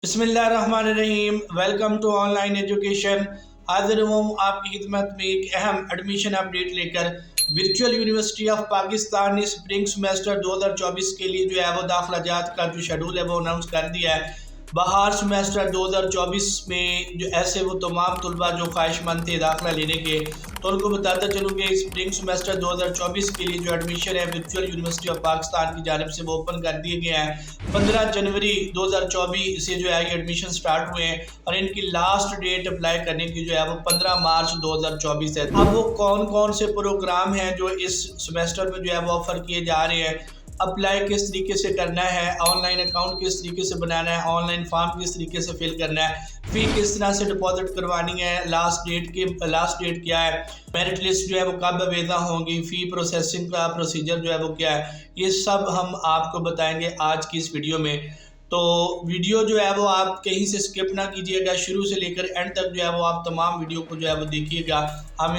बिस्मिल्लाहिर्रहमानिर्रहीम। Welcome to online education. हाजिर हूँ आपकी खिदमत में एक अहम एडमिशन अपडेट लेकर। वर्चुअल यूनिवर्सिटी ऑफ पाकिस्तान ने स्प्रिंग सेमेस्टर 2024 के लिए जो है वो दाखिला जात का जो शेड्यूल है वो अनाउंस कर दिया है। बहार सेमेस्टर 2024 में जो ऐसे वो तमाम तलबा जो ख्वाहिशमंद थे दाखिला लेने के, तो उनको बताता चलूँ कि स्प्रिंग सेमेस्टर 2024 के लिए जो एडमिशन है वर्चुअल यूनिवर्सिटी ऑफ पाकिस्तान की जानिब से वो ओपन कर दिए गए हैं। 15 जनवरी 2024 से जो है ये एडमिशन स्टार्ट हुए हैं और इनकी लास्ट डेट अप्लाई करने की जो है वो 15 मार्च 2024 है। अब वो कौन कौन से प्रोग्राम हैं जो इस सेमेस्टर में जो है वो ऑफर किए जा रहे हैं, अप्लाई किस तरीके से करना है, ऑनलाइन अकाउंट किस तरीके से बनाना है, ऑनलाइन फॉर्म किस तरीके से फिल करना है, फ़ी किस तरह से डिपॉजिट करवानी है, लास्ट डेट क्या है, मेरिट लिस्ट जो है वो कब अवेदा होंगी, फ़ी प्रोसेसिंग का प्रोसीजर जो है वो क्या है, ये सब हम आपको बताएंगे आज की इस वीडियो में। तो वीडियो जो है वो आप कहीं से स्किप ना कीजिएगा, शुरू से लेकर एंड तक जो है वो आप तमाम वीडियो को जो है वो देखिएगा। हम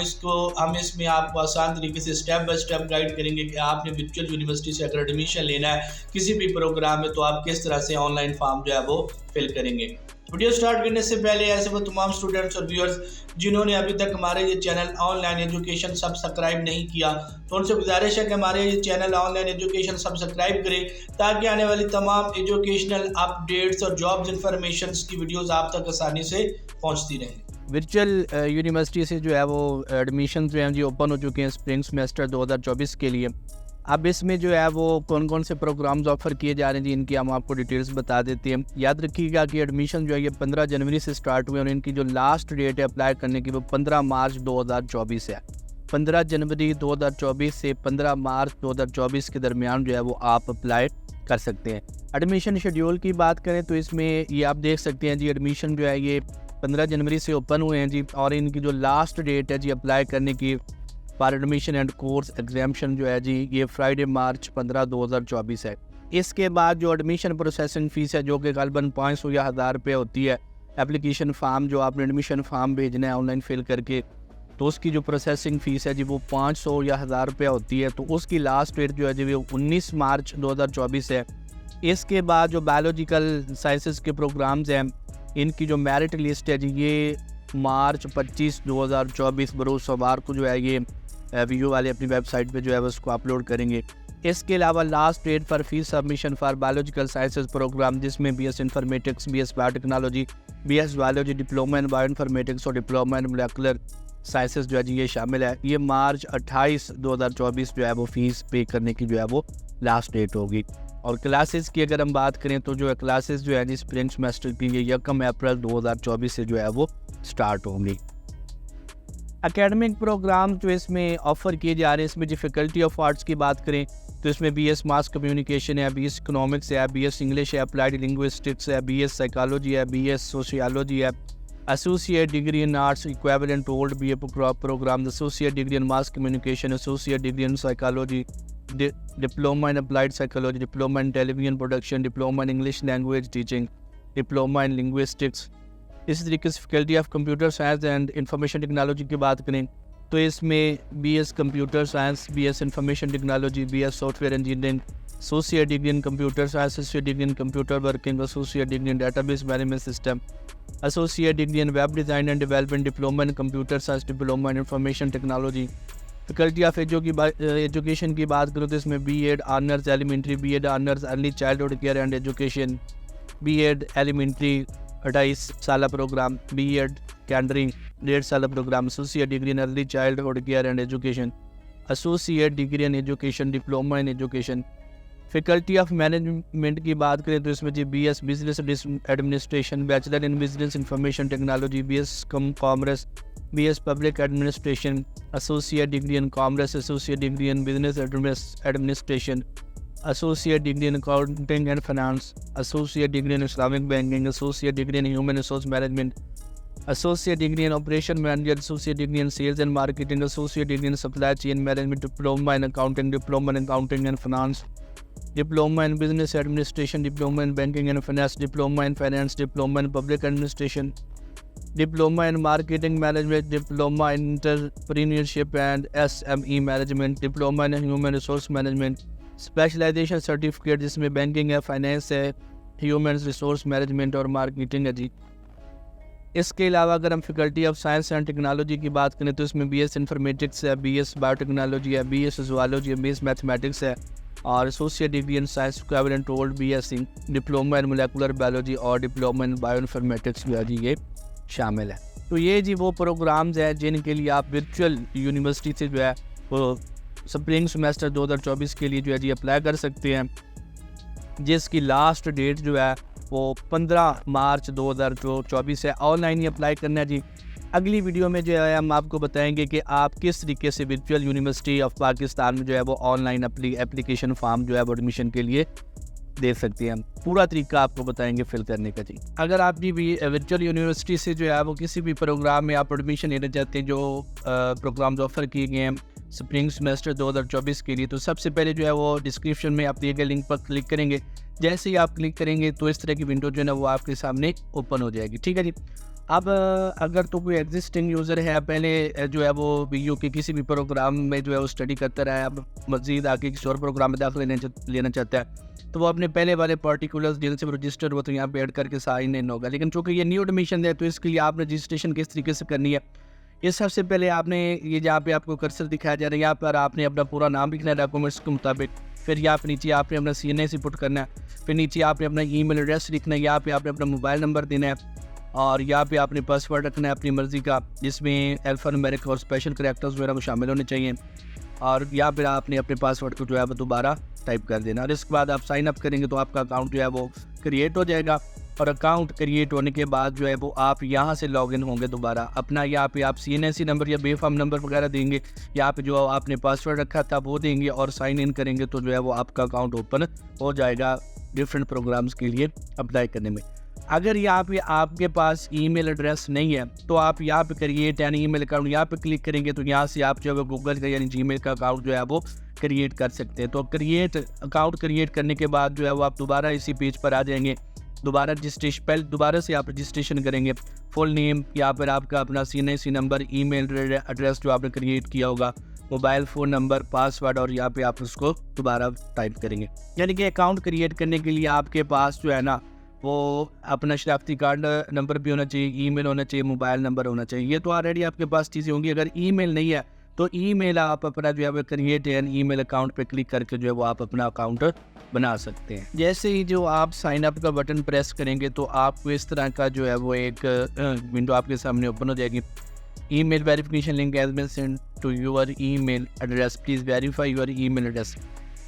इसमें आपको आसान तरीके से स्टेप बाय स्टेप गाइड करेंगे कि आपने वर्चुअल यूनिवर्सिटी से अगर एडमिशन लेना है किसी भी प्रोग्राम में तो आप किस तरह से ऑनलाइन फॉर्म जो है वो फिल करेंगे। वीडियो स्टार्ट करने से पहले ऐसे वो तमाम स्टूडेंट्स और व्यूअर्स जिन्होंने अभी तक हमारे ये चैनल ऑनलाइन एजुकेशन सब्सक्राइब नहीं किया, तो उनसे गुजारिश है कि हमारे ये चैनल ऑनलाइन एजुकेशन सब्सक्राइब करें ताकि आने वाली तमाम एजुकेशनल अपडेट्स और जॉब्स इंफॉर्मेशन की वीडियोस आप तक आसानी से पहुंचती रहें। वर्चुअल यूनिवर्सिटी से जो है वो एडमिशन जो हैं जी ओपन हो चुके हैं स्प्रिंग सेमेस्टर 2024 के लिए। अब इसमें जो है वो कौन कौन से प्रोग्राम्स ऑफर किए जा रहे हैं जी, इनकी हम आपको डिटेल्स बता देते हैं। याद रखिएगा कि एडमिशन जो है ये 15 जनवरी से स्टार्ट हुए और इनकी जो लास्ट डेट है अप्लाई करने की वो 15 मार्च 2024 है। 15 जनवरी 2024 से 15 मार्च 2024 के दरमियान जो है वो आप अप्लाई कर सकते हैं। एडमिशन शेड्यूल की बात करें तो इसमें ये आप देख सकते हैं जी, एडमिशन जो है ये 15 जनवरी से ओपन हुए हैं जी और इनकी जो लास्ट डेट है जी अप्लाई करने की for admission and course examination जो है जी ये फ्राइडे मार्च 15 2024 है। इसके बाद जो एडमिशन प्रोसेसिंग फ़ीस है जो कि गलबन 500 या 1000 रुपये होती है, एप्लीकेशन फार्म जो आपने एडमिशन फार्म भेजना है ऑनलाइन फिल करके, तो उसकी जो प्रोसेसिंग फ़ीस है जी वो 500 या 1000 रुपये होती है। तो उसकी लास्ट डेट जो है जी वो 19 मार्च 2024 है। इसके बाद जो बायोलॉजिकल साइंसेस के प्रोग्राम्स हैं इनकी जो मेरिट लिस्ट है जी ये मार्च 25 2024 बरोज़ सोमवार को जो है ये वीडियो वाले अपनी वेबसाइट पे जो है उसको अपलोड करेंगे। इसके अलावा last date for fees submission for biological sciences program जिसमें BS informatics, BS biotechnology, BS biology, diploma in bio informatics और डिप्लोमा इन मोलेकुलर साइंसेज जो है जी ये शामिल है। ये मार्च 28 2024 जो है वो फ़ीस पे करने की जो है वो लास्ट डेट होगी। और क्लासेस की अगर हम बात करें तो जो है क्लासेस जो है जी स्प्रिंग सेमेस्टर की ये 1 अप्रैल 2024 से जो है वो स्टार्ट होंगी। एकेडमिक प्रोग्राम जो इसमें ऑफ़र किए जा रहे हैं इसमें जो फैकल्टी ऑफ आर्ट्स की बात करें तो इसमें BS मास कम्युनिकेशन है, BS इकोनॉमिक्स है, BS इंग्लिश है, अप्लाइड लिंग्विस्टिक्स है, BS साइकोलॉजी है, BS सोशियोलॉजी है, associate degree in arts equivalent old BA programme, associate degree in mass communication, associate degree in psychology, diploma in applied psychology, diploma in television production, diploma in English language teaching, diploma in linguistics. इसी तरीके से faculty of computer science and information technology की बात करें तो इसमें BS computer science, BS information technology, BS software engineering, associate degree in computer science, associate degree in computer working, associate degree in database management system, associate degree in web design and development, diploma in computer science, diploma in information technology. Faculty of education की बात करूँ तो इसमें B.Ed honours elementary, B.Ed honours early childhood care and education, B.Ed elementary 28 साल programme, B.Ed कैंडरिंग 1.5 साल programme, associate degree in early childhood care and education, associate degree in education, diploma in education. Faculty of management की बात करें तो इसमें जी BS business administration, bachelor in business information technology, BS commerce, BS public administration, associate degree in commerce, associate degree in business administration, associate degree in accounting and finance, associate degree in Islamic banking, associate degree in human resource management, associate degree in operation manager, associate degree in sales and marketing, associate degree in supply chain management, diploma in accounting, diploma in accounting and finance, diploma in business administration, diploma in banking and finance, diploma in finance, diploma in public administration, diploma in marketing management, diploma in entrepreneurship and SME management, diploma in human resource management, specialisation certificate जिसमें banking है, finance है, human resource management और marketing है जी। इसके अलावा अगर हम faculty of science and technology की बात करें तो इसमें BS इन्फॉर्मेटिक्स है, BS बायोटेक्नोलॉजी है, BS ज़ूलॉजी है, BS मैथमेटिक्स है और associate degree in science equivalent told BSc, diploma in molecular biology और डिप्लोमा इन बायो इन्फॉर्मेटिक्स जो है जी ये शामिल है। तो ये जी वो प्रोग्राम्स हैं जिनके लिए आप वर्चुअल यूनिवर्सिटी से जो है वो स्प्रिंग सेमेस्टर 2024 के लिए जो है जी अप्लाई कर सकते हैं, जिसकी लास्ट डेट जो है वो 15 मार्च 2024 है। ऑनलाइन ही अप्लाई करना है जी। अगली वीडियो में जो है हम आपको बताएंगे कि आप किस तरीके से वर्चुअल यूनिवर्सिटी ऑफ पाकिस्तान में जो है वो ऑनलाइन एप्लीकेशन फॉर्म जो है वो एडमिशन के लिए दे सकते हैं। पूरा तरीका आपको बताएंगे फिल करने का जी। अगर आप भी वर्चुअल यूनिवर्सिटी से जो है वो किसी भी प्रोग्राम में आप एडमिशन लेना चाहते हैं जो प्रोग्राम्स ऑफर किए गए हैं स्प्रिंग सेमेस्टर 2024 के लिए, तो सबसे पहले जो है वो डिस्क्रिप्शन में आप दिए गए लिंक पर क्लिक करेंगे। जैसे ही आप क्लिक करेंगे तो इस तरह की विंडो जो है ना वो आपके सामने ओपन हो जाएगी, ठीक है जी। अब अगर तो कोई एग्जिस्टिंग यूज़र है, पहले जो है वो BU के किसी भी प्रोग्राम में जो है वो स्टडी करता रहा है, अब मज़ीद आगे किसी और प्रोग्राम में दाखिला लेना चाहता है तो वो अपने पहले वाले पर्टिकुलर्स जिनसे रजिस्टर हो तो यहाँ पे ऐड करके साइन इन होगा। लेकिन चूँकि ये न्यू एडमिशन है तो इसके लिए आपने रजिस्ट्रेशन किस तरीके से करनी है, ये सबसे पहले आपने ये जहाँ पे आपको कर्सर दिखाया जा रहा है यहाँ पर आपने अपना पूरा नाम लिखना है डॉक्यूमेंट्स के मुताबिक। फिर यहाँ पे नीचे आपने अपना CNA पुट करना है, फिर नीचे आपने अपना ईमेल एड्रेस लिखना है, यहाँ पे आपने अपना मोबाइल नंबर देना है और यहाँ पे आपने पासवर्ड रखना है अपनी मर्ज़ी का, जिसमें अल्फ़ान्यूमेरिक और स्पेशल करैक्टर्स वगैरह वो शामिल होने चाहिए। और यहाँ पर आपने अपने पासवर्ड को जो है वो दोबारा टाइप कर देना और इसके बाद आप साइन अप करेंगे तो आपका अकाउंट जो है वो क्रिएट हो जाएगा। और अकाउंट क्रिएट होने के बाद जो है वो आप यहाँ से लॉगिन होंगे दोबारा। अपना यहाँ पे आप CNSE नंबर या बेफाम नंबर वगैरह देंगे, यहाँ पे जो आपने पासवर्ड रखा था वो देंगे और साइन इन करेंगे तो जो है वो आपका अकाउंट ओपन हो जाएगा डिफरेंट प्रोग्राम्स के लिए अप्लाई करने में। अगर यहाँ पे आपके पास ईमेल एड्रेस नहीं है तो आप यहाँ पे क्रिएट यानी ईमेल अकाउंट यहाँ पे क्लिक करेंगे तो यहाँ से आप जो है गूगल का यानी Gmail का अकाउंट जो है वो क्रिएट कर सकते हैं। तो अकाउंट क्रिएट करने के बाद जो है वो आप दोबारा इसी पेज पर आ जाएंगे। दोबारा से आप रजिस्ट्रेशन करेंगे, फुल नेम, यहाँ पर आपका अपना CNSE नंबर, ईमेल एड्रेस जो आपने क्रिएट किया होगा, मोबाइल फ़ोन नंबर, पासवर्ड और यहाँ पे आप उसको दोबारा टाइप करेंगे। यानी कि अकाउंट क्रिएट करने के लिए आपके पास जो है ना वो अपना शनाख्ती कार्ड नंबर भी होना चाहिए, ईमेल होना चाहिए, मोबाइल नंबर होना चाहिए। ये तो ऑलरेडी आपके पास चीज़ें होंगी। अगर ईमेल नहीं है तो ईमेल आप अपना जो है वो क्रिएट एन ईमेल अकाउंट पे क्लिक करके जो है वो आप अपना अकाउंट बना सकते हैं। जैसे ही जो आप साइन अप का बटन प्रेस करेंगे तो आपको इस तरह का जो है वो एक विंडो आपके सामने ओपन हो जाएगी। Email verification link has been send to your email address, please verify your email address.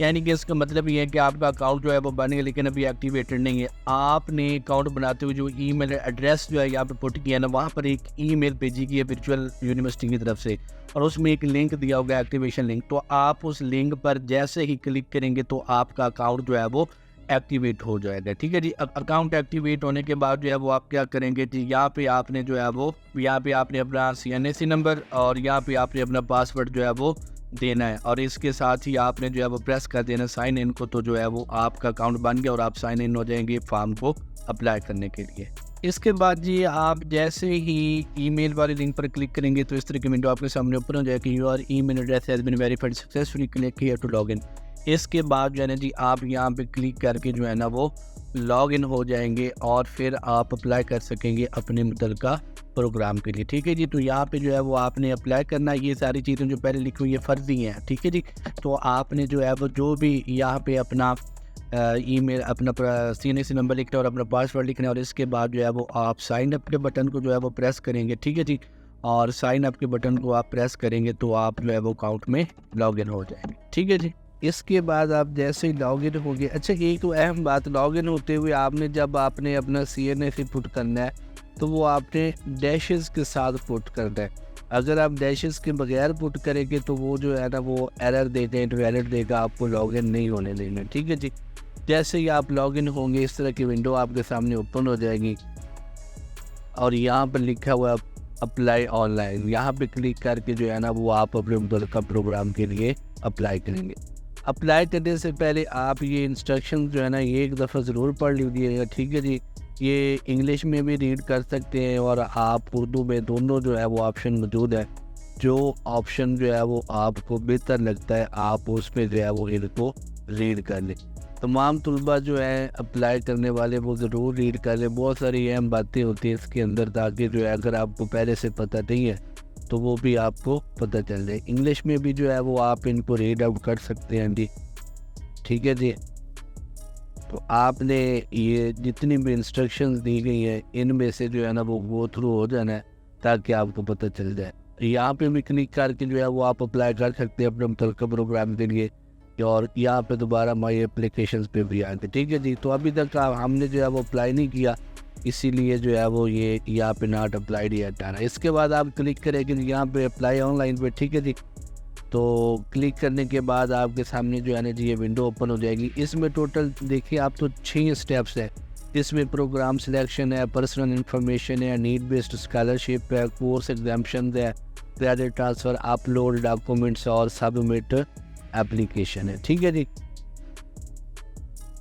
यानी कि इसका मतलब ये है कि आपका अकाउंट जो है वो बन गया लेकिन अभी एक्टिवेटेड नहीं है। आपने अकाउंट बनाते हुए जो ईमेल एड्रेस जो है यहाँ पे पुट किया ना, वहाँ पर एक ईमेल भेजी गई है वर्चुअल यूनिवर्सिटी की तरफ से और उसमें एक लिंक दिया होगा एक्टिवेशन लिंक। तो आप उस लिंक पर जैसे ही क्लिक करेंगे तो आपका अकाउंट जो है वो एक्टिवेट हो जाएगा, ठीक है जी। अकाउंट एक्टिवेट होने के बाद जो है वो आप क्या करेंगे जी, यहाँ पे आपने जो है वो यहाँ पे आपने अपना CNSE नंबर और यहाँ पे आपने अपना पासवर्ड जो है वो देना है और इसके साथ ही आपने जो है वो प्रेस कर देना साइन इन को, तो जो है वो आपका अकाउंट बन गया और आप साइन इन हो जाएंगे फॉर्म को अप्लाई करने के लिए। इसके बाद जी आप जैसे ही ईमेल वाले लिंक पर क्लिक करेंगे तो इस तरह की विंडो आपके सामने ओपन हो जाएगी। Your email address has been verified successfully, click here to login. इसके बाद जो है ना जी आप यहाँ पे क्लिक करके जो है ना वो लॉगिन हो जाएंगे और फिर आप अप्लाई कर सकेंगे अपने मुतल्लिका प्रोग्राम के लिए, ठीक है जी। तो यहाँ पे जो है वो आपने अप्लाई करना है। ये सारी चीज़ें जो पहले लिखी हुई है फर्जी हैं, ठीक है जी। तो आपने जो है वो जो भी यहाँ पे अपना ईमेल, अपना CNSE नंबर लिखना है और अपना पासवर्ड लिखना है और इसके बाद जो है वो आप साइन अप के बटन को जो है वो प्रेस करेंगे, ठीक है जी। और साइन अप के बटन को आप प्रेस करेंगे तो आप जो है वो अकाउंट में लॉगिन हो जाएंगे, ठीक है जी। इसके बाद आप जैसे ही लॉगिन हो गए, अच्छा एक तो अहम बात, लॉगिन होते हुए आपने जब आपने अपना CNSE पुट करना है तो वो आपने डैशेस के साथ पुट करना है। अगर आप डैशेस के बगैर पुट करेंगे तो वो जो है ना वो एरर देते हैं, इनवैलिड देगा, आपको लॉगिन नहीं होने देना, ठीक है जी। जैसे ही आप लॉगिन होंगे इस तरह की विंडो आपके सामने ओपन हो जाएगी और यहाँ पर लिखा हुआ अप्लाई ऑनलाइन, यहाँ पे क्लिक करके जो है ना वो आप अपने मुतल्लिका प्रोग्राम के लिए अप्लाई करेंगे। अप्लाई करने से पहले आप ये इंस्ट्रक्शन जो है ना ये एक दफ़ा ज़रूर पढ़ लीजिएगा, ठीक है जी। ये इंग्लिश में भी रीड कर सकते हैं और आप उर्दू में, दोनों जो है वो ऑप्शन मौजूद है। जो ऑप्शन जो है वो आपको बेहतर लगता है आप उसमें जो है वो इनको रीड कर लें। तमाम तलबा जो है अप्लाई करने वाले वो ज़रूर रीड कर लें। बहुत सारी अहम बातें होती हैं इसके अंदर, ताकि जो है अगर आपको पहले से पता नहीं है तो वो भी आपको पता चल जाए। इंग्लिश में भी जो है वो आप इनको रीड आउट कर सकते हैं जी, ठीक है जी। तो आपने ये जितनी भी इंस्ट्रक्शंस दी गई हैं इनमें से जो है ना वो गो थ्रू हो जाना है, ताकि आपको पता चल जाए। यहाँ पे भी क्लिक करके जो है वो आप अप्लाई कर सकते हैं अपने मुतल्लिका प्रोग्राम के लिए, और यहाँ पे दोबारा माई एप्लीकेशंस पे भी आते, ठीक है जी। तो अभी तक हमने जो है वो अप्लाई नहीं किया, इसीलिए जो है वो ये यहाँ पे नॉट अप्लाइड ये हटाना। इसके बाद आप क्लिक करेंगे यहाँ पे अप्लाई ऑनलाइन पे, ठीक है जी। तो क्लिक करने के बाद आपके सामने जो है ना जी ये विंडो ओपन हो जाएगी। इसमें टोटल देखिए आप तो 6 स्टेप्स है। इसमें प्रोग्राम सिलेक्शन है, पर्सनल इन्फॉर्मेशन है, नीड बेस्ड स्कॉलरशिप है, कोर्स एग्जाम्पशन है, क्रेडिट ट्रांसफ़र, अपलोड डॉक्यूमेंट्स और सबमिट एप्लीकेशन है, ठीक है जी।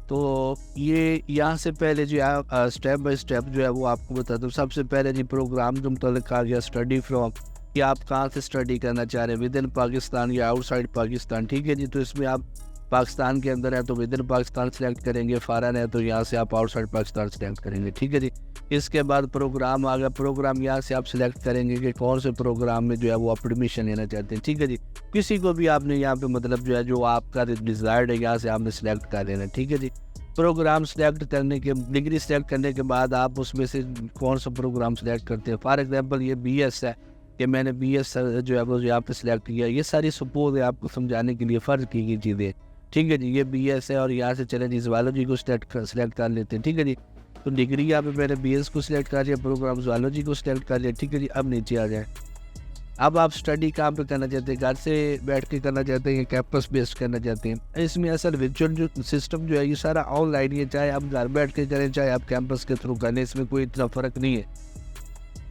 तो ये यहाँ से पहले जो है स्टेप बाय स्टेप जो है वो आपको बताता हूँ। सबसे पहले जी प्रोग्राम जो मुतल्लिक आ गया स्टडी फ्रॉम, कि आप कहाँ से स्टडी करना चाह रहे हैं, विद इन पाकिस्तान या आउटसाइड पाकिस्तान, ठीक है जी। तो इसमें आप पाकिस्तान के अंदर है तो विद इन पाकिस्तान सेलेक्ट करेंगे, फ़ॉरेन है तो यहाँ से आप आउटसाइड पाकिस्तान सेलेक्ट करेंगे, ठीक है जी। इसके बाद प्रोग्राम आ गया, प्रोग्राम यहाँ से आप सिलेक्ट करेंगे कि कौन से प्रोग्राम में जो है वो आप एडमिशन लेना चाहते हैं, ठीक है जी। किसी को भी आपने यहाँ पे मतलब जो है जो आपका डिज़ायर्ड है यहाँ से आपने सेलेक्ट कर लेना, ठीक है जी। प्रोग्राम सेलेक्ट करने के डिग्री सेलेक्ट करने के बाद आप उसमें से कौन सा प्रोग्राम सेलेक्ट करते हैं। फॉर एग्जांपल ये BS है कि मैंने BS जो है वो यहाँ पे सिलेक्ट किया। ये सारी सपोज है आपको समझाने के लिए फ़र्ज की गई चीज़ें, ठीक है जी। ये BS है और यहाँ से चले जी ज़ूलॉजी को सिलेक्ट कर लेते हैं, ठीक है जी। तो डिग्री यहाँ पे मैंने BS को सिलेक्ट कर लिया, प्रोग्राम ज़ूलॉजी को सिलेक्ट कर लिया, ठीक है जी। अब नीचे आ जाए, अब आप स्टडी कहाँ पे करना चाहते हैं, घर से बैठ के करना चाहते हैं, कैंपस बेस्ड करना चाहते हैं। इसमें असल वर्चुअल जो सिस्टम जो है ये सारा ऑनलाइन है, चाहे आप घर बैठ के करें चाहे आप कैंपस के थ्रू करें, इसमें कोई इतना फ़र्क नहीं है।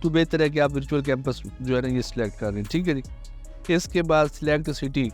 तो बेहतर है कि आप वर्चुअल कैंपस जो है ना ये सिलेक्ट कर लें, ठीक है जी। इसके बाद सिलेक्ट सिटी,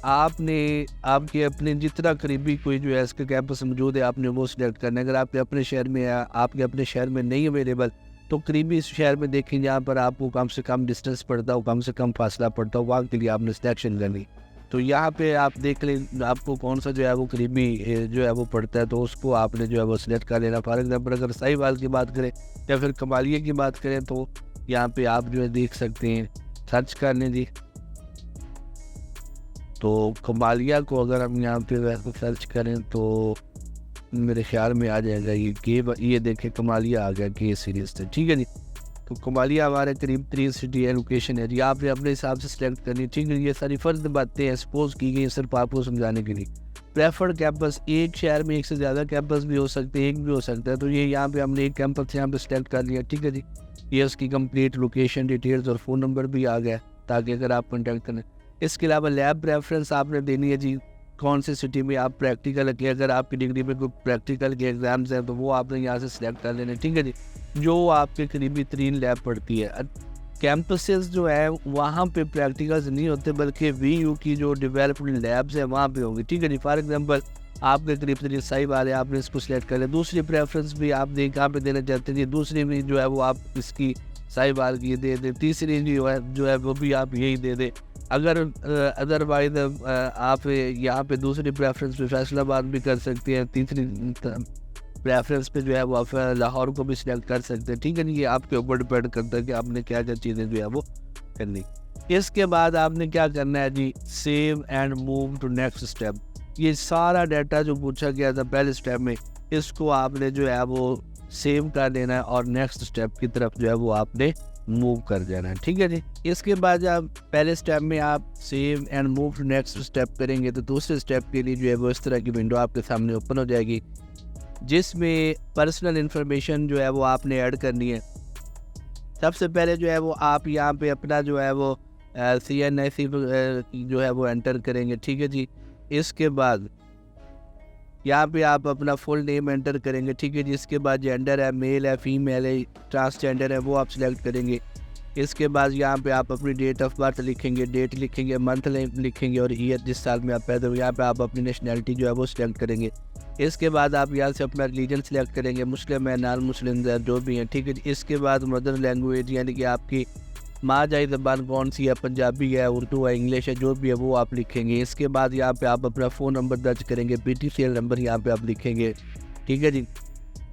आपने आपके अपने जितना करीबी कोई जो है इसका कैंपस मौजूद है आपने वो सिलेक्ट करना है। अगर आपके अपने शहर में है, आपके अपने शहर में नहीं अवेलेबल, तो करीबी शहर में देखें जहाँ पर आपको कम से कम डिस्टेंस पड़ता हो, कम से कम फासला पड़ता हो, वहाँ के लिए आपने सिलेक्शन करनी। तो यहाँ पे आप देख लें आपको कौन सा जो है वो करीबी जो है वो पड़ता है, तो उसको आपने जो है वो सिलेक्ट कर लेना। फॉर एग्जाम्पल अगर साहिवाल की बात करें या फिर कमालिया की बात करें तो यहाँ पे आप जो है देख सकते हैं, सर्च कर लें जी। तो कमालिया को अगर हम यहाँ पे वैसे सर्च करें तो मेरे ख्याल में आ जाएगा ये देखें कमालिया आ गया के सीरीज से, ठीक है जी। तो कमालिया हमारे करीब 3 सिटी है, लोकेशन है जी। आपने अपने हिसाब से सिलेक्ट करनी, ठीक है। ये सारी फ़र्ज बातें हैं सपोज की गई सिर्फ आपको समझाने के लिए। प्रेफर्ड कैंपस, एक शहर में एक से ज़्यादा कैंपस भी हो सकते हैं, एक भी हो सकता है। तो ये यहाँ पे हमने एक कैंपस यहाँ पे सिलेक्ट कर लिया, ठीक है जी। ये उसकी कंप्लीट लोकेशन डिटेल्स और फ़ोन नंबर भी आ गया, ताकि अगर आप कॉन्टैक्ट करें। इसके अलावा लैब प्रेफरेंस आपने देनी है जी, कौन सी सिटी में आप प्रैक्टिकल के, अगर आपकी डिग्री में कोई प्रैक्टिकल के एग्ज़ाम्स हैं तो वो आपने यहाँ से सिलेक्ट कर लेने, ठीक है जी। जो आपके करीबी 3 लैब पड़ती है। कैंपसेस जो है वहाँ पे प्रैक्टिकल्स नहीं होते, बल्कि VU की जो डेवलपमेंट लैब्स हैं वहाँ पे होंगी, ठीक है जी। फॉर एग्जांपल आपके करीब 3 साहिब आ रहे हैं, आपने इसको सिलेक्ट कर लिया। दूसरी प्रेफरेंस भी आप दें कहाँ पे देना चाहते हैं, दूसरी भी जो है वो आप इसकी साहिबाल की दे दें, तीसरी जो है वो भी आप यही दे दें। अगर अदरवाइज आप यहाँ पे दूसरी प्रेफरेंस पे फैसलाबाद भी कर सकते हैं, तीसरी प्रेफरेंस पे जो है वो आप लाहौर को भी सिलेक्ट कर सकते हैं, ठीक है। ये आपके ऊपर डिपेंड करता है कि आपने क्या क्या चीज़ें जो है वो करनी। इसके बाद आपने क्या करना है जी, save and move to next step. ये सारा डाटा जो पूछा गया था पहले स्टेप में, इसको आपने जो है वो सेव कर लेना है और नेक्स्ट स्टेप की तरफ जो है वो आपने मूव कर जाना है, ठीक है जी। इसके बाद आप पहले स्टेप में आप save and move to next step करेंगे तो दूसरे स्टेप के लिए जो है वो इस तरह की विंडो आपके सामने ओपन हो जाएगी, जिसमें पर्सनल इन्फॉर्मेशन जो है वो आपने ऐड करनी है। सबसे पहले जो है वो आप यहाँ पे अपना जो है वो CNIC जो है वो एंटर करेंगे, ठीक है जी। इसके बाद यहाँ पे आप अपना फुल नेम एंटर करेंगे, ठीक है जी। इसके बाद जेंडर है, मेल है, फीमेल है, ट्रांसजेंडर है, वो आप सिलेक्ट करेंगे। इसके बाद यहाँ पे आप अपनी डेट ऑफ बर्थ लिखेंगे, डेट लिखेंगे, मंथ लिखेंगे और ईयर जिस साल में आप पैदा हुए। यहाँ पे आप अपनी नेशनैलिटी जो है वो सिलेक्ट करेंगे। इसके बाद आप यहाँ से अपना रिलीजन सिलेक्ट करेंगे, मुस्लिम है, नॉन मुस्लिम है, जो भी है, ठीक है जी। इसके बाद मदर लैंग्वेज यानी कि आपकी माजाई ज़बान कौन सी है, पंजाबी है, उर्दू है, इंग्लिश है, जो भी है वो आप लिखेंगे। इसके बाद यहाँ पे आप अपना फ़ोन नंबर दर्ज करेंगे, PTCL नंबर यहाँ पे आप लिखेंगे, ठीक है जी।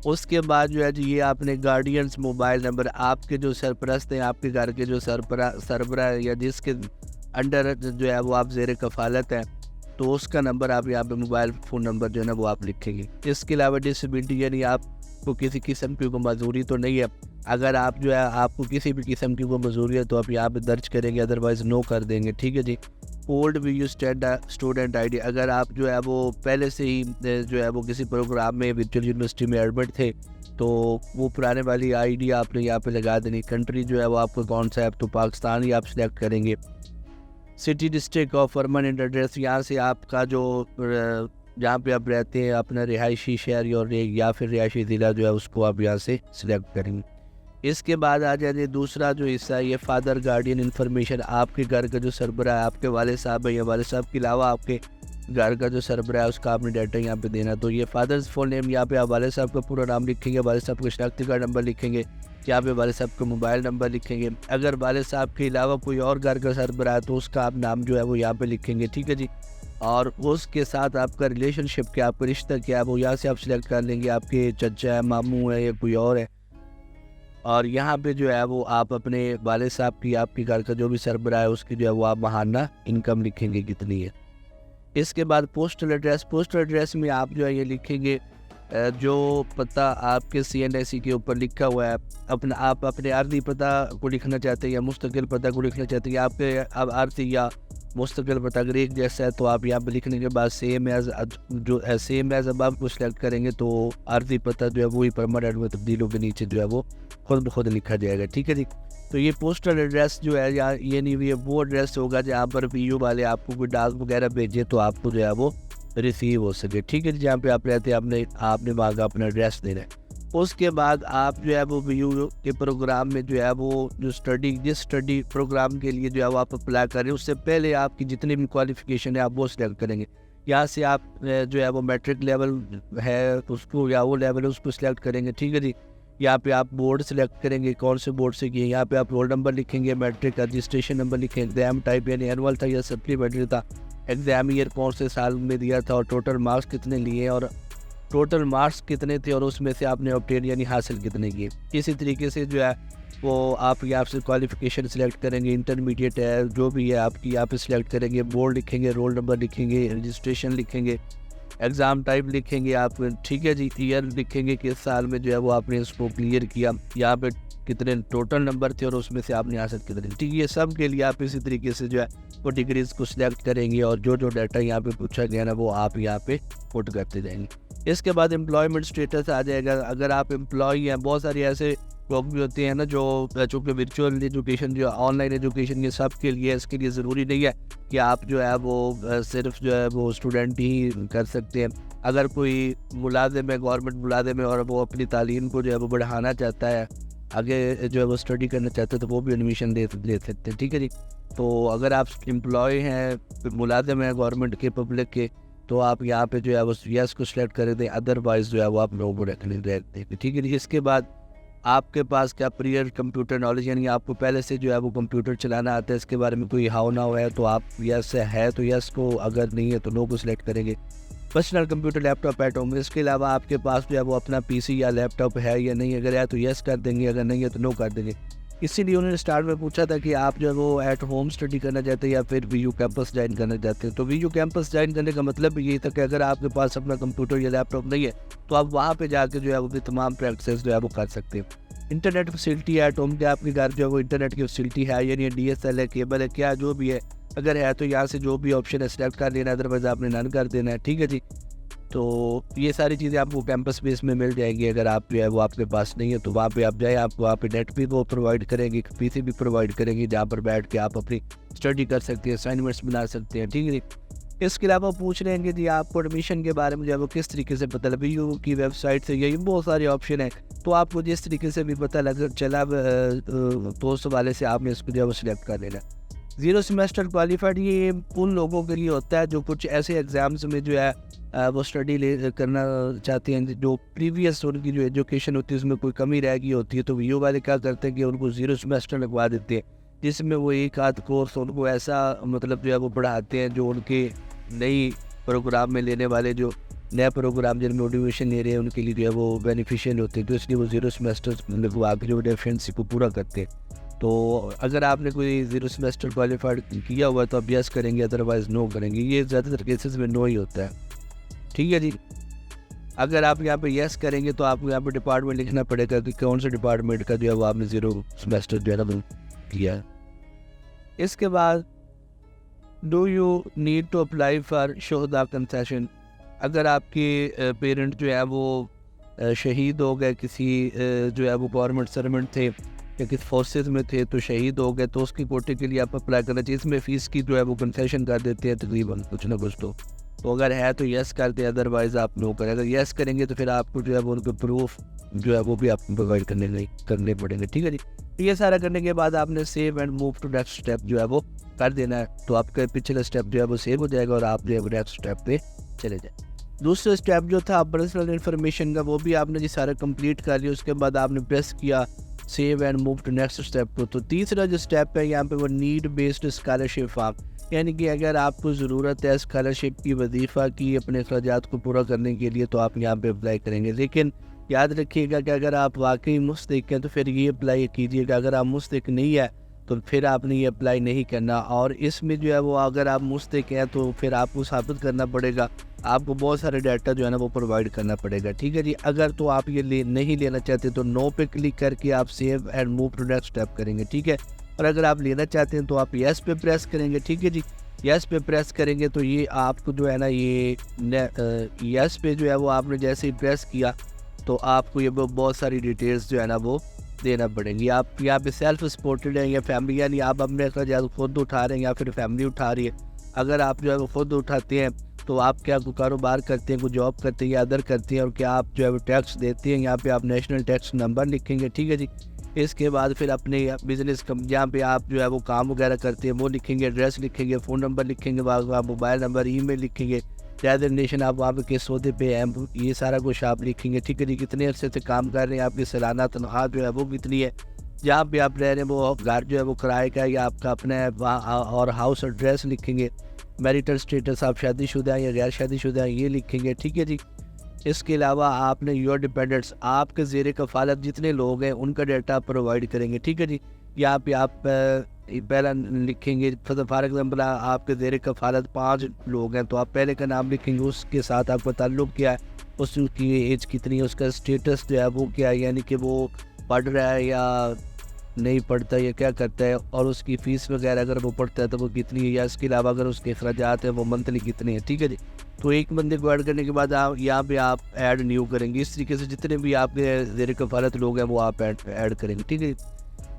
उसके बाद जो है जी ये आपने गार्डियंस मोबाइल नंबर, आपके जो सरपरस्त हैं, आपके घर के जो सरबरा है या जिसके अंडर जो है वो आप ज़ेर कफ़ालत हैं, तो उसका नंबर आप यहाँ पे मोबाइल फ़ोन नंबर जो है ना वो आप लिखेंगे। इसके अलावा डिसेबिलिटी यानी आपको किसी किस्म की कोई मजबूरी तो नहीं है, अगर आप जो है आपको किसी भी किस्म की कोई मजबूरी है तो आप यहाँ पे दर्ज करेंगे, अदरवाइज़ नो कर देंगे, ठीक है जी। ओल्ड वीयू स्टूडेंट आईडी, अगर आप जो है वो पहले से ही जो है वो किसी प्रोग्राम में वर्चुअल यूनिवर्सिटी में एडमिट थे तो वो पुराने वाली आईडी आपने यहाँ पे लगा देनी। कंट्री जो है वो आपको कौन सा है, तो पाकिस्तान ही आप सिलेक्ट करेंगे। सिटी डिस्ट्रिक्ट और परमानेंट एड्रेस, यहाँ से आपका जो जहाँ पे आप रहते हैं अपना रिहायशी शहर या फिर रिहायशी ज़िला जो है उसको आप यहाँ से सिलेक्ट करेंगे। इसके बाद आ जाए दूसरा जो हिस्सा है ये फादर गार्डियन इन्फॉर्मेशन, आपके घर का जो सरबरा है, आपके वाले साहब है या वाले साहब के अलावा आपके घर का जो सरबरा है उसका आपने डाटा यहाँ पे देना। तो ये फादर्स फुल नेम, यहाँ पे आप वाले साहब का पूरा नाम लिखेंगे, वाले साहब का शनाख्ती कार्ड नंबर लिखेंगे, यहाँ पे वाले साहब का मोबाइल नंबर लिखेंगे। अगर वाले साहब के अलावा कोई और घर का सरबरा है तो उसका आप नाम जो है वो यहाँ पे लिखेंगे, ठीक है जी। और उसके साथ आपका रिलेशनशिप क्या, आपका रिश्ता क्या है वो यहाँ से आप सिलेक्ट कर लेंगे, आपके चचा है, मामू है या कोई और है। और यहाँ पे जो है वो आप अपने वाले साहब की, आपके घर का जो भी सरबरा है उसकी जो है वो आप माहाना इनकम लिखेंगे कितनी है। इसके बाद पोस्टल एड्रेस में आप जो है ये लिखेंगे जो पता आपके CNSE के ऊपर लिखा हुआ है, आप अपने आर्जी पता को लिखना चाहते हैं या मुस्तकिल पता को लिखना चाहते हैं, आपके अब आर्जी या मुस्तकिल पता अगर एक जैसा है तो आप यहाँ पे लिखने के बाद सेम एज अब आप सेलेक्ट करेंगे तो आर्जी पता जो है वही परमानेंट में तब्दीलों के नीचे जो है वो खुद ब खुद लिखा जाएगा, ठीक है जी। तो ये पोस्टल एड्रेस जो है या ये नहीं ये वो एड्रेस होगा जहाँ पर PU वाले आपको कोई डाक वगैरह भेजे तो आपको जो है वो रिसीव हो सके, ठीक है। जहाँ पे आप रहते हैं आपने वहाँ का अपना एड्रेस देना है। उसके बाद आप जो है वो PU के प्रोग्राम में जो है वो जिस स्टडी प्रोग्राम के लिए जो है वो आप अप्लाई करें उससे पहले आपकी जितनी भी क्वालिफिकेशन है आप वो सिलेक्ट करेंगे। यहाँ से आप जो है वो मैट्रिक लेवल है उसको या वो लेवल है उसको सिलेक्ट करेंगे, ठीक है जी। यहाँ पे आप बोर्ड सेलेक्ट करेंगे, कौन से बोर्ड से किए, यहाँ पे आप रोल नंबर लिखेंगे, मैट्रिक का रजिस्ट्रेशन नंबर लिखेंगे, एग्जाम टाइप यानी एनुअल था या सप्लीमेंट्री था, एग्जाम ईयर कौन से साल में दिया था और टोटल मार्क्स कितने लिए और टोटल मार्क्स कितने थे और उसमें से आपने ऑब्टेन यानी हासिल कितने किए। इसी तरीके से जो है वो आप यहाँ से क्वालिफिकेशन सिलेक्ट करेंगे, इंटरमीडिएट है जो भी है आपकी यहाँ पे सिलेक्ट करेंगे, बोर्ड लिखेंगे, रोल नंबर लिखेंगे, रजिस्ट्रेशन लिखेंगे, एग्ज़ाम टाइप लिखेंगे आप, ठीक है जी। ईयर लिखेंगे किस साल में जो है वो आपने इसको क्लियर किया, यहाँ पे कितने टोटल नंबर थे और उसमें से आपने हासिल कितने, ठीक है। ये सब के लिए आप इसी तरीके से जो है वो डिग्रीज़ को सिलेक्ट करेंगे और जो डाटा यहाँ पे पूछा गया ना वो आप यहाँ पे पुट करते जाएंगे। इसके बाद एम्प्लॉयमेंट स्टेटस आ जाएगा। अगर आप एम्प्लॉई हैं, बहुत सारे ऐसे लोग भी होते हैं ना जो चूँकि वर्चुअल एजुकेशन जो ऑनलाइन एजुकेशन ये सब के लिए, इसके लिए ज़रूरी नहीं है कि आप जो है वो सिर्फ जो है वो स्टूडेंट ही कर सकते हैं। अगर कोई मुलाजिम है, गवर्नमेंट मुलाजिम है और वो अपनी तालीम को जो है वो बढ़ाना चाहता है, आगे जो है वो स्टडी करना चाहते हैं तो वो भी एडमिशन दे सकते हैं, ठीक है जी। तो अगर आप एम्प्लॉय हैं, मुलाजिम हैं गवर्नमेंट के, पब्लिक के, तो आप यहाँ पे जो है वो यस को सिलेक्ट कर दें, अदरवाइज़ जो है वो आप नो को रख दें, ठीक है जी। इसके बाद आपके पास क्या प्रियर कंप्यूटर नॉलेज यानी आपको पहले से जो है वो कंप्यूटर चलाना आता है, इसके बारे में कोई हाउ ना हो है तो आप यस है तो यस को, अगर नहीं है तो नो को सिलेक्ट करेंगे। Personal computer laptop at home, इसके अलावा आपके पास जो है वो अपना PC या लैपटॉप है या नहीं, अगर है तो यस कर देंगे, अगर नहीं है तो नो कर देंगे। इसीलिए उन्होंने स्टार्ट में पूछा था कि आप जो है वो एट होम स्टडी करना चाहते हैं या फिर VU कैंपस ज्वाइन करना चाहते हैं। तो VU कैंपस ज्वाइन करने का मतलब यही था कि अगर आपके पास अपना कंप्यूटर या लैपटॉप नहीं है तो आप वहाँ पे जाके जो है वो तमाम प्रैक्टिस जो है वो कर सकते हैं। इंटरनेट फैसिलिटी एट होम, के आपके घर जो है वो इंटरनेट की फैसिलिटी है यानी DSL है, केबल है, क्या जो भी है, अगर है तो यहाँ से जो भी ऑप्शन है सेलेक्ट कर लेना, अदरवाइज आपने नन कर देना है, ठीक है जी। तो ये सारी चीज़ें आपको कैंपस बेस में मिल जाएंगी। अगर आप जो है वो आपके पास नहीं है तो वहाँ पे आप जाए, आपको वहाँ पे नेट भी वो प्रोवाइड करेंगे, PC भी प्रोवाइड करेंगे जहाँ पर बैठ के आप अपनी स्टडी कर सकते हैं, असाइनमेंट्स बना सकते हैं, ठीक है जी। इसके अलावा पूछ रहे हैं कि जी आपको एडमिशन के बारे में जो है वो किस तरीके से पता लगे, VU की वेबसाइट से, यही बहुत सारे ऑप्शन है, तो आपको जिस तरीके से भी पता लग चला तो उस वाले से आपने इसको जो है वो सिलेक्ट कर लेना। 0 सेमेस्टर क्वालिफाइड ये उन लोगों के लिए होता है जो कुछ ऐसे एग्ज़ाम्स में जो है वो स्टडी करना चाहते हैं, जो प्रीवियस उनकी जो एजुकेशन होती है उसमें कोई कमी रह गई होती है, तो VU वाले क्या करते हैं कि उनको 0 सेमेस्टर लगवा देते हैं। जिसमें वो एक आध कोर्स उनको ऐसा मतलब जो है वो पढ़ाते हैं जो उनके नई प्रोग्राम में लेने वाले जो नया प्रोग्राम जिनमें मोटिवेशन ले रहे हैं उनके लिए जो है वो बेनिफिशियल होते हैं, तो इसलिए वो ज़ीरो सेमेस्टर मतलब वो आखिरी वो डेफिनेंसी को पूरा करते हैं। तो अगर आपने कोई ज़ीरो सेमेस्टर क्वालिफाइड किया हुआ है तो आप यस करेंगे, अदरवाइज़ नो करेंगे। ये ज़्यादातर केसेस में नो ही होता है, ठीक है जी। अगर आप यहाँ पे यस करेंगे तो आपको यहाँ पे डिपार्टमेंट लिखना पड़ेगा कि कौन से डिपार्टमेंट का जो है वो आपने ज़ीरो सेमेस्टर जो है ना वो किया है। इसके बाद do you need to apply for शोहदा कंसेशन। अगर आपके पेरेंट जो है वो शहीद हो गए, किसी जो है वो गवर्नमेंट सर्वेंट थे या किसी फोर्सेस में थे तो शहीद हो गए, तो उसकी कोटे के लिए आप अप्लाई करना चाहिए। इसमें फ़ीस की जो है वो कंसेशन कर देते हैं तकरीबन कुछ ना कुछ। तो अगर है तो यस करते हैं, अदरवाइज़ आप नो करें। अगर यस करेंगे तो फिर आपको जो है वो उनके प्रूफ जो है वो भी आपको प्रोवाइड करने पड़ेंगे, ठीक है जी। तो ये सारा करने के बाद आपने save and move to next step जो है वो कर देना है, तो आपका पिछला स्टेप जो है वो सेव हो जाएगा और आप जो है वो नेक्स्ट स्टेप पे चले जाए। दूसरा स्टेप जो था पर्सनल इन्फॉर्मेशन का, वो भी आपने जी सारा कंप्लीट कर लिया। उसके बाद आपने प्रेस किया save and move to next step को। तो तीसरा जो स्टेप है यहाँ पे वो नीड बेस्ड स्कॉलरशिप फॉर्म, यानी कि अगर आपको ज़रूरत है स्कॉलरशिप की, वजीफ़ा की, अपने अखराजात को पूरा करने के लिए, तो आप यहाँ पे अप्लाई करेंगे। लेकिन याद रखिएगा कि अगर आप वाकई मुस्तहिक हैं तो फिर ये अप्लाई कीजिएगा। अगर आप मुस्तहिक नहीं है तो फिर आपने ये अप्लाई नहीं करना। और इसमें जो है वो अगर आप मुस्तहिक हैं तो फिर आपको साबित करना पड़ेगा, आपको बहुत सारे डाटा जो है ना वो प्रोवाइड करना पड़ेगा, ठीक है जी। अगर तो आप ये नहीं लेना चाहते तो नो पे क्लिक करके आप save and move to next step करेंगे, ठीक है। और अगर आप लेना चाहते हैं तो आप यस पे प्रेस करेंगे, ठीक है जी। यस पे प्रेस करेंगे तो ये आपको जो है ना ये यस पे जो है वो आपने जैसे ही प्रेस किया तो आपको ये बहुत सारी डिटेल्स जो है ना वो देना पड़ेंगी। आप यहाँ पे सेल्फ सपोर्टेड हैं या फैमिली, यानी आप अपने अखराजात खुद उठा रहे हैं या फिर फैमिली उठा रही है। अगर आप जो है वो खुद उठाते हैं तो आप क्या कोई कारोबार करते हैं, कोई जॉब करते हैं या अदर करते हैं, और क्या आप जो है वो टैक्स देते हैं, यहाँ पे आप नेशनल टैक्स नंबर लिखेंगे, ठीक है जी। इसके बाद फिर अपने बिजनेस जहाँ पे आप जो है वो काम वगैरह करते हैं वो लिखेंगे, एड्रेस लिखेंगे, फ़ोन नंबर लिखेंगे, आप मोबाइल नंबर, ईमेल लिखेंगे, डेजिग्नेशन आप वहाँ पे किस ओहदे पे हैं, ये सारा कुछ आप लिखेंगे, ठीक है जी। कितने अरसे से काम कर रहे हैं, आपकी सालाना तनख्वाह जो है वो कितनी है, जहाँ पे आप रह रहे हैं वो घर जो है वो किराए का है या आपका अपना है, वहाँ और हाउस एड्रेस लिखेंगे, मैरिटल स्टेटस आप शादीशुदा हैं या गैर शादीशुदा हैं ये लिखेंगे, ठीक है जी। इसके अलावा आपने योर डिपेंडेंट्स, आपके ज़ेर कफ़ालत जितने लोग हैं उनका डाटा प्रोवाइड करेंगे, ठीक है जी। यहाँ पे आप पहला लिखेंगे, फॉर एग्जाम्पल आपके ज़ेर कफ़ालत 5 लोग हैं तो आप पहले का नाम लिखेंगे, उसके साथ आपका ताल्लुक़ क्या है, उसकी एज कितनी है, उसका स्टेटस जो है वो क्या है, यानी कि वो पढ़ रहा है या नहीं पढ़ता या क्या करता है, और उसकी फ़ीस वगैरह अगर वो पढ़ता है तो वो कितनी है, या इसके अलावा अगर उसके अखराजात हैं वो मंथली कितने हैं, ठीक है जी। तो एक बंदे को ऐड करने के बाद आप यहाँ पे आप ऐड न्यू करेंगे। इस तरीके से जितने भी आपके ज़ेर कफ़ालत लोग हैं वो आप ऐड करेंगे, ठीक है।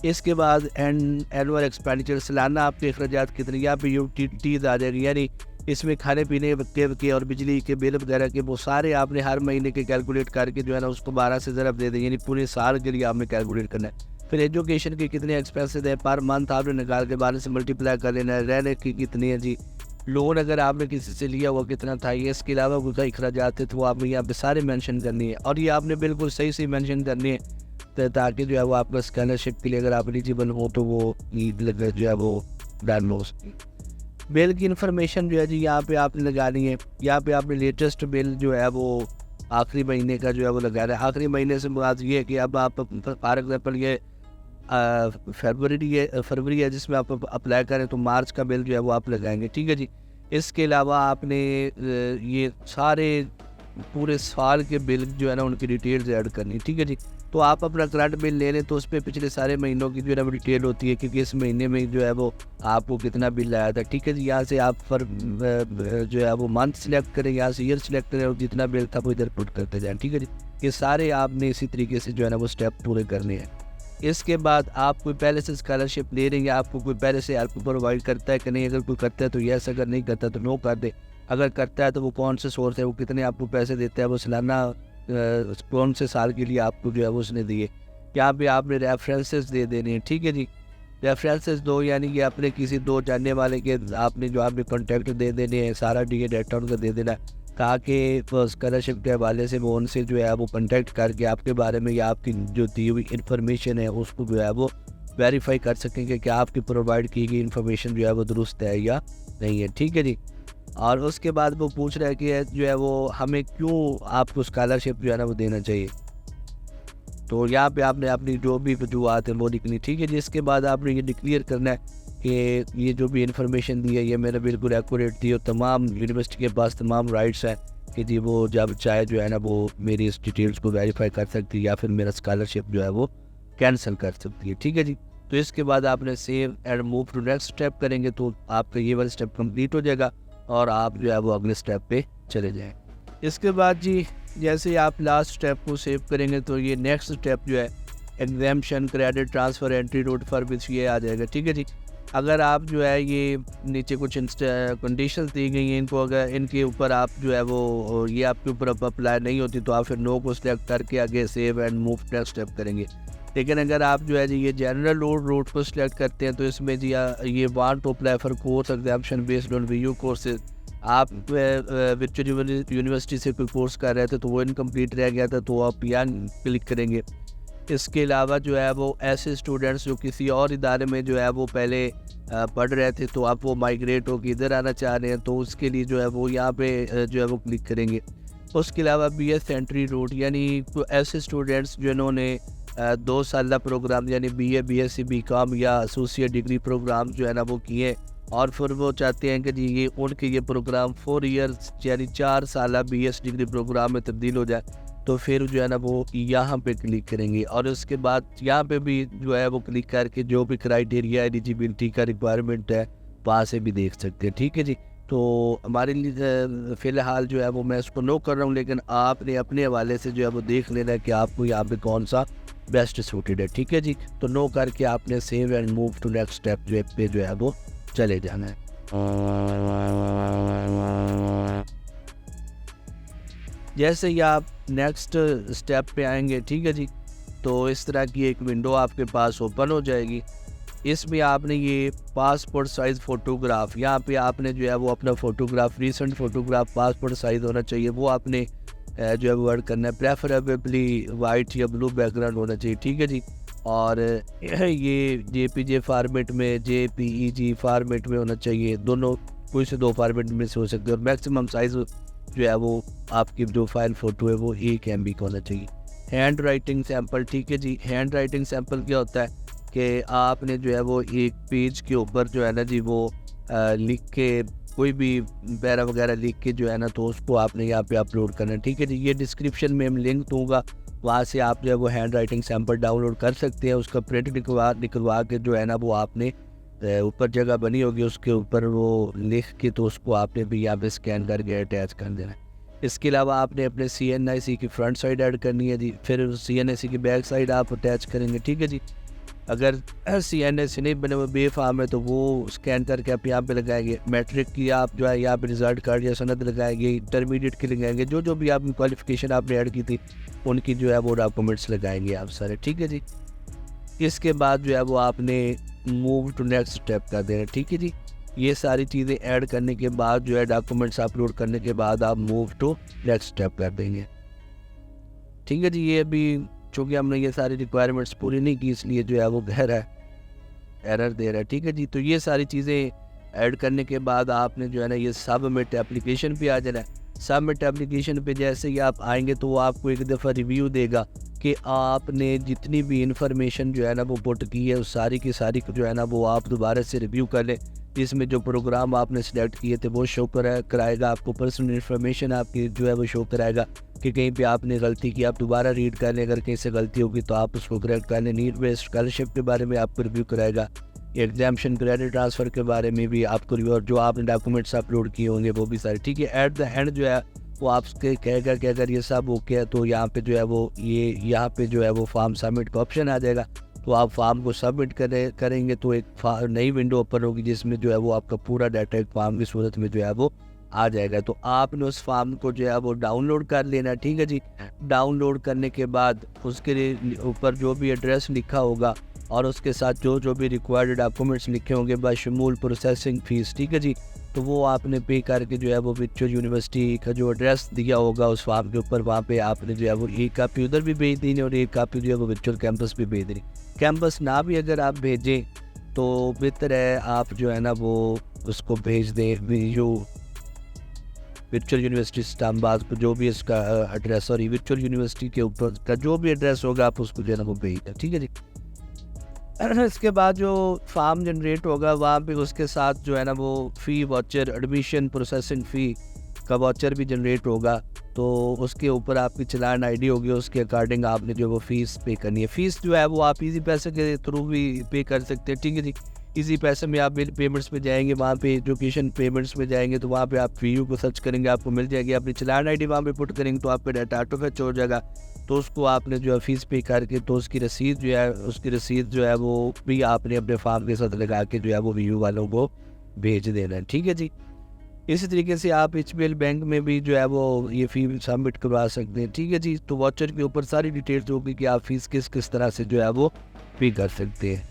इसके बाद एनुअल एक्सपेंडिचर, सालाना आपके अखराजात कितने, यहाँ पे यूटिलिटीज़ आ जाएगी, यानी इसमें खाने पीने के और बिजली के बिल वगैरह के वो सारे आपने हर महीने के कैलकुलेट करके जो है ना उसको 12 से ज़रब दे दें, यानी पूरे साल के लिए आपने कैलकुलेट करना है। फिर एजुकेशन के कितने एक्सपेंसेस है पर मंथ आपने निकाल के 12 से मल्टीप्लाई कर लेना है। रहने की कितनी है जी, लोन अगर आपने किसी से लिया हुआ कितना था, ये इसके अलावा कोई अखराजात थे तो वो आपने यहाँ पे सारे मेंशन करनी है, और ये आपने बिल्कुल सही से मेंशन करनी है ताकि जो है वो आपका स्कॉलरशिप के लिए अगर आप एलिजिबल हो तो वो जो है वो डन हो। बिल की इन्फॉर्मेशन जो है जी यहाँ पे आपने लगानी है। यहाँ पे आपने लेटेस्ट बिल जो है वो आखिरी महीने का जो है वो लगाना है। आखिरी महीने से बात ये है कि अब आप फॉर एग्जाम्पल ये फरवरी है जिसमें आप अप्लाई करें तो मार्च का बिल जो है वो आप लगाएंगे, ठीक है जी। इसके अलावा आपने ये सारे पूरे साल के बिल जो है ना उनकी डिटेल्स ऐड करनी, ठीक है जी। तो आप अपना करंट बिल ले लें तो उस पर पिछले सारे महीनों की जो है ना वो डिटेल होती है, क्योंकि इस महीने में जो है वो आपको कितना बिल आया था, ठीक है जी। यहाँ से आप जो है वो मंथ सेलेक्ट करें, यहाँ से ईयर सेलेक्ट करें और जितना बिल था वो इधर पुट करते जाएँ, ठीक है जी। ये सारे आपने इसी तरीके से जो है ना वो स्टेप पूरे करने हैं। इसके बाद आप कोई पहले से स्कॉलरशिप ले रहे हैं, आपको कोई पहले से हेल्प प्रोवाइड करता है कि नहीं, अगर कोई करता है तो यस, अगर नहीं करता तो नो कर दे। अगर करता है तो वो कौन से सोर्स है, वो कितने आपको पैसे देता है, वो सालाना कौन से साल के लिए आपको जो है वो उसने दिए। यहाँ पे आपने रेफरेंसेस दे देने हैं, ठीक है जी। रेफरेंसेस दो यानी कि अपने किसी दो जानने वाले के आपने जो आपने कॉन्टैक्ट दे देने हैं, सारा डी डाटा उनका दे देना है ताकि स्कॉलरशिप के हवाले से वो उनसे जो है वो कॉन्टैक्ट करके आपके बारे में या आपकी जो दी हुई इन्फॉर्मेशन है उसको जो है वो वेरीफाई कर सकें कि क्या आपकी प्रोवाइड की गई इन्फॉर्मेशन जो है वो दुरुस्त है या नहीं है। ठीक है जी। और उसके बाद वो पूछ रहा है कि जो है वो हमें क्यों आपको स्कॉलरशिप जो है ना वो देना चाहिए। तो यहाँ पे आपने अपनी जो भी वजूहत है वो लिखनी। ठीक है जी। इसके बाद आपने ये डिक्लेयर करना है कि ये जो भी इन्फॉर्मेशन दी है ये मैंने बिल्कुल एक्यूरेट दी और तमाम यूनिवर्सिटी के पास तमाम राइट्स हैं कि जी वो जब चाहे जो है ना वो मेरी इस डिटेल्स को वेरीफाई कर सकती है या फिर मेरा स्कॉलरशिप जो है वो कैंसिल कर सकती है। ठीक है जी। तो इसके बाद आपने save and move to next step करेंगे तो आपका ये वाला स्टेप कंप्लीट हो जाएगा और आप जो है वो अगले स्टेप पे चले जाएँ। इसके बाद जी जैसे ही आप लास्ट स्टेप को सेव करेंगे तो ये नेक्स्ट स्टेप जो है exemption credit transfer entry route for which ये आ जाएगा। ठीक है जी। अगर आप जो है ये नीचे कुछ कंडीशंस दी गई हैं, इनको अगर इनके ऊपर आप जो है वो ये आपके ऊपर अप्लाई नहीं होती तो आप फिर नो को सिलेक्ट करके आगे save and move next step करेंगे। लेकिन अगर आप जो है जी ये जनरल रूट को सिलेक्ट करते हैं तो इसमें जी ये want to apply for course exemption based on VU courses. आप वर्चुअल यूनिवर्सिटी से कोई कोर्स कर रहे थे तो वो इनकम्प्लीट रह गया था तो आप यहाँ क्लिक करेंगे। इसके अलावा जो है वो ऐसे स्टूडेंट्स जो किसी और इदारे में जो है वो पहले पढ़ रहे थे तो आप वो माइग्रेट हो के इधर आना चाह रहे हैं तो उसके लिए जो है वो यहाँ पे जो है वो क्लिक करेंगे। उसके अलावा BS एंट्री रूट यानी ऐसे स्टूडेंट्स जिन्होंने 2 साल प्रोग्राम यानी BA BSc BCom या एसोसिएट डिग्री प्रोग्राम जो है ना वो किए और फिर वो चाहते हैं कि जी ये उनके ये प्रोग्राम 4 ईयर्स यानी 4 साल BS डिग्री प्रोग्राम में तब्दील हो जाए तो फिर जो है ना वो यहाँ पे क्लिक करेंगे और उसके बाद यहाँ पे भी जो है वो क्लिक करके जो भी क्राइटेरिया एलिजिबिलिटी का रिक्वायरमेंट है वहाँ से भी देख सकते हैं। ठीक है जी। तो हमारे लिए फ़िलहाल जो है वो मैं इसको नो कर रहा हूँ लेकिन आपने अपने हवाले से जो है वो देख लेना है कि आपको यहाँ पे कौन सा बेस्ट सूटेड है। ठीक है जी। तो नो करके आपने save and move to next step जो है वो चले जाना है। जैसे ही आप नेक्स्ट स्टेप पे आएंगे ठीक है जी तो इस तरह की एक विंडो आपके पास ओपन हो जाएगी। इसमें आपने ये पासपोर्ट साइज़ फ़ोटोग्राफ यहाँ पे आपने जो है वो अपना photograph recent photograph passport size होना चाहिए वो आपने जो है वो ऐड करना है। प्रेफरेबली वाइट या ब्लू बैकग्राउंड होना चाहिए। ठीक है जी। और ये JPG फॉर्मेट में JPEG फॉर्मेट में होना चाहिए। दोनों कोई से 2 फॉर्मेट में से हो सकते हैं और मैक्सिमम साइज़ जो है वो आपकी जो फाइल फ़ोटो है वो 1 MB का होना चाहिए। Hand writing sample. ठीक है जी। हैंड राइटिंग सैम्पल क्या होता है कि आपने जो है वो एक पेज के ऊपर जो है ना जी वो लिख के कोई भी पैरा वगैरह लिख के जो है ना तो उसको आपने यहाँ पे अपलोड करना है। ठीक है जी। ये डिस्क्रिप्शन में हम लिंक दूंगा वहाँ से आप जो है वो हैंड राइटिंग सैम्पल डाउनलोड कर सकते हैं। उसका प्रिंट निकलवा के जो है ना वो आपने ऊपर जगह बनी होगी उसके ऊपर वो लिख के तो उसको आपने भी यहाँ पे स्कैन करके अटैच कर देना है। इसके अलावा आपने अपने CNIC की फ्रंट साइड ऐड करनी है जी। फिर CNIC की बैक साइड आप अटैच करेंगे। ठीक है जी। अगर CNIC नहीं बने हुए बेफाम है तो वो स्कैन करके आप यहाँ पे लगाएंगे। मैट्रिक की आप जो है यहाँ पे रिजल्ट कार्ड या सनद लगाएंगे। इंटरमीडिएट की लगाएंगे। जो भी आपकी क्वालिफिकेशन आपने ऐड की थी उनकी जो है वो डॉक्यूमेंट्स लगाएंगे आप सारे। ठीक है जी। इसके बाद जो है वो आपने मूव टू नेक्स्ट स्टेप कर देना। ठीक है जी। ये सारी चीज़ें ऐड करने के बाद जो है डॉक्यूमेंट्स अपलोड करने के बाद आप मूव टू नेक्स्ट स्टेप कर देंगे। ठीक है जी। ये अभी चूँकि हमने ये सारी रिक्वायरमेंट्स पूरी नहीं की इसलिए जो है वो एरर दे रहा है। ठीक है जी। तो ये सारी चीज़ें ऐड करने के बाद आपने जो है ना ये सबमिट एप्लीकेशन पे आ जाना है। सबमिट एप्लीकेशन पे जैसे ही आप आएंगे तो वो आपको एक दफ़ा रिव्यू देगा कि आपने जितनी भी इंफॉर्मेशन जो है ना वो पुट की है उस सारी की सारी जो है ना वो आप दोबारा से रिव्यू कर लें। जिसमें जो प्रोग्राम आपने सेलेक्ट किए थे वो शो कराएगा आपको। पर्सनल इन्फॉर्मेशन आपकी जो है वो शो कराएगा कि कहीं पे आपने गलती की। आप दोबारा रीड कर लें। अगर कहीं से गलती होगी तो आप उसको करेक्ट कर लें। नीड बेस्ड स्कॉलरशिप के बारे में आपको रिव्यू कराएगा। एग्जाम्शन क्रेडिट ट्रांसफ़र के बारे में भी आपको रिव्यू और जो आपने डॉक्यूमेंट्स अपलोड किए होंगे वो भी सारे। ठीक है। एट द एंड जो है वो आपसे कहेगा कि अगर ये सब ओके है तो यहाँ पे जो है वो यहाँ पे जो है वो फॉर्म सबमिट का ऑप्शन आ जाएगा। तो आप फॉर्म को सबमिट करेंगे तो एक नई विंडो ओपन होगी जिसमें जो है वो आपका पूरा डाटा एक फॉर्म की सूरत में जो है वो आ जाएगा। तो आपने उस फॉर्म को जो है वो डाउनलोड कर लेना। ठीक है जी। डाउनलोड करने के बाद उसके ऊपर जो भी एड्रेस लिखा होगा और उसके साथ जो भी रिक्वायर्ड डॉक्यूमेंट्स लिखे होंगे बशमूल प्रोसेसिंग फ़ीस। ठीक है जी। तो वो आपने पे करके जो है वो वर्चुअल यूनिवर्सिटी का जो एड्रेस दिया होगा उस फॉर्म के ऊपर वहाँ पे आपने जो है वो एक कापी उधर भी भेज देनी और एक कापी जो है वो वर्चुअल कैंपस भी भेज देनी। कैंपस ना भी अगर आप भेजें तो बेहतर है आप जो है ना वो उसको भेज दें जो वर्चुअल यूनिवर्सिटी इस्लामाबाद को, जो भी इसका एड्रेस और वर्चुअल यूनिवर्सिटी के ऊपर का जो भी एड्रेस होगा आप उसको जो है ना वो भेज दें, ठीक है जी। इसके बाद जो फॉर्म जनरेट होगा वहाँ पे उसके साथ जो है ना वो फ़ी वाचर, एडमिशन प्रोसेसिंग फ़ी का वाचर भी जनरेट होगा, तो उसके ऊपर आपकी चलान आईडी होगी, उसके अकॉर्डिंग आपने जो वो फ़ीस पे करनी है। फ़ीस जो है वो आप इजी पैसे के थ्रू भी पे कर सकते हैं, ठीक है जी। इजी पैसे में आप बिल पेमेंट्स में जाएंगे, वहाँ पे एजुकेशन पेमेंट्स में जाएंगे तो वहाँ पे आप वीयू को सर्च करेंगे, आपको मिल जाएगी। अपनी चलान आईडी वहाँ पे पुट करेंगे तो आपका डाटा ऑटो फेच हो जाएगा, तो उसको आपने जो है फ़ीस पे करके तो उसकी रसीद जो है वो भी आपने अपने फॉर्म के साथ लगा के जो है वो वीयू वालों को भेज देना है, ठीक है जी। इसी तरीके से आप एचबीएल बैंक में भी जो है वो ये फ़ी सबमिट करवा सकते हैं, ठीक है जी। तो वाचर के ऊपर सारी डिटेल्स होगी कि आप फ़ीस किस तरह से जो है वो पे कर सकते हैं।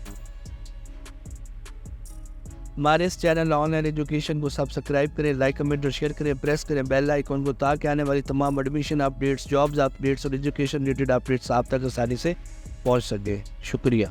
हमारे इस चैनल ऑनलाइन एजुकेशन को सब्सक्राइब करें, लाइक कमेंट और शेयर करें, प्रेस करें बेल आइकॉन को, ताकि आने वाली तमाम एडमिशन अपडेट्स, जॉब्स अपडेट्स और एजुकेशन रिलेटेड अपडेट्स आप तक आसानी से पहुंच सके। शुक्रिया।